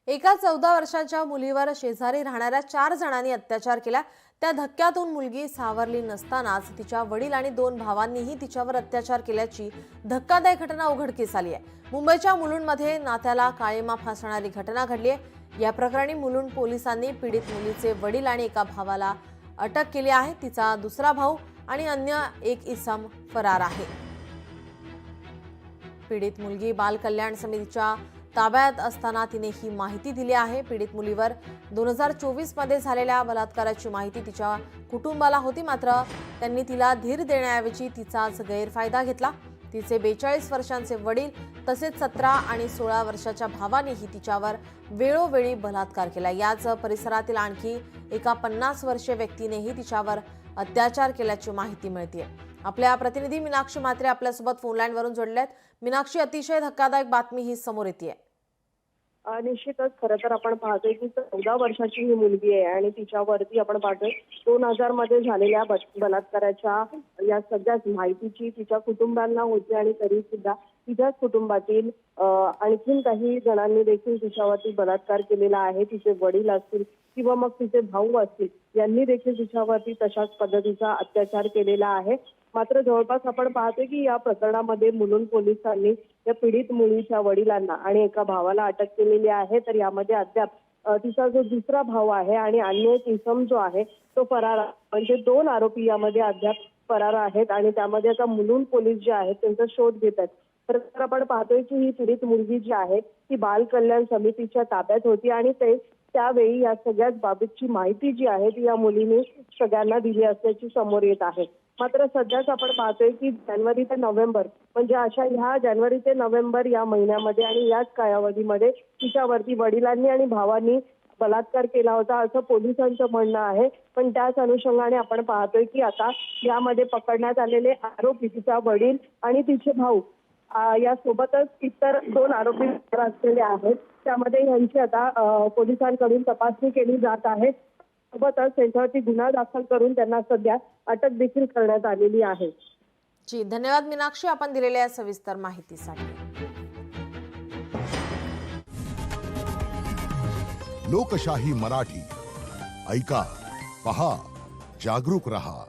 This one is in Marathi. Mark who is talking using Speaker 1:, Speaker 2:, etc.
Speaker 1: एका 14 वर्षाच्या मुलीवर शेजारी राहणाऱ्या 4 जणांनी अत्याचार केला। त्या धक्क्यातून मुलगी सावरली नसतानाच तिच्या वडील आणि 2 भावांनीही तिच्यावर अत्याचार केल्याची धक्कादायक घटना उघडकीस आली आहे। मुंबईच्या मुलुंडमध्ये नात्याला काळीमा फासणारी घटना घडली आहे। या प्रकरणी मुलुंड पोलिसांनी पीडित मुलीचे वडील आणि एका भावाला अटक केली आहे। तिचा दुसरा भाऊ आणि अन्य एक इसम फरार आहे। पीडित मुलगी बाल कल्याण समितीच्या ताब्यात असताना तिने ही माहिती दिली आहे। पीडित मुलीवर 2024 मध्ये झालेल्या बलात्काराची माहिती तिच्या कुटुंबाला होती, मात्र त्यांनी तिला धीर देण्याऐवजी तिचाच गैरफायदा घेतला। तिचे 42 वर्षांचे वडील तसेच 17 आणि 16 वर्षाच्या भावानेही तिच्यावर वेळोवेळी बलात्कार केला। याच परिसरातील आणखी एका 50 वर्षीय व्यक्तीनेही तिच्यावर अत्याचार केल्याची माहिती मिळते। आपल्या प्रतिनिधी मीनाक्षी म्हात्रे आपल्यासोबत फोन लाईन वरून जोडल्यात। मीनाक्षी, अतिशय धक्कादायक बातमी ही समोर येते।
Speaker 2: निश्चितच खरं तर आपण पाहतोय की 14 वर्षाची ही मुलगी आहे आणि तिच्यावरती आपण पाहतोय 2000 मध्ये झालेल्या बलात्काराच्या या सगळ्याच माहितीची तिच्या कुटुंबांना होती आणि तरी सुद्धा तिच्याच कुटुंबातील आणखीन काही जणांनी देखील तिच्यावरती बलात्कार केलेला आहे। तिचे वडील असतील किंवा मग तिचे भाऊ असतील यांनी देखील तिच्यावरती तशाच पद्धतीचा अत्याचार केलेला आहे। मात्र जवळपास आपण पाहतोय की या प्रकरणामध्ये मुलुंड पोलिसांनी या पीडित मुलीच्या वडिलांना आणि एका भावाला अटक केलेली आहे। तर यामध्ये अद्याप तिचा जो दुसरा भाऊ आहे आणि अन्य एक इसम जो आहे तो फरार आहे। म्हणजे 2 आरोपी यामध्ये अद्याप फरार आहेत आणि त्यामध्ये आता मुलुंड पोलीस जे आहेत त्यांचा शोध घेत आहेत। तर आपण पाहतोय की ही पीडित मुलगी जी आहे ती बाल कल्याण समितीच्या ताब्यात होती आणि त्यावेळी या सगळ्याच बाबतची माहिती जी आहे ती या मुलीने सगळ्यांना दिली असल्याची समोर येत आहे। मात्र सध्याच आपण पाहतोय की जानेवारी ते नोव्हेंबर म्हणजे ह्या जानेवारी ते नोव्हेंबर या महिन्यामध्ये आणि याच कालावधीमध्ये तिच्यावरती वडिलांनी आणि भावांनी बलात्कार केला होता असं पोलिसांचं म्हणणं आहे। पण त्याच अनुषंगाने आपण पाहतोय की आता यामध्ये पकडण्यात आलेले आरोपी तिचा वडील आणि तिचे भाऊ यासोबतच इतर 2 आरोपी असलेले आहेत। त्यामध्ये यांची आता पोलिसांकडून तपासणी केली जात आहे। सोबतच त्यांच्यावरती गुन्हा दाखल करून त्यांना सध्या अटक देखील करण्यात आलेली आहे।
Speaker 1: जी, धन्यवाद मीनाक्षी, आपण दिलेल्या सविस्तर माहितीसाठी।
Speaker 3: लोकशाही मराठी ऐका, पहा, जागरूक रहा।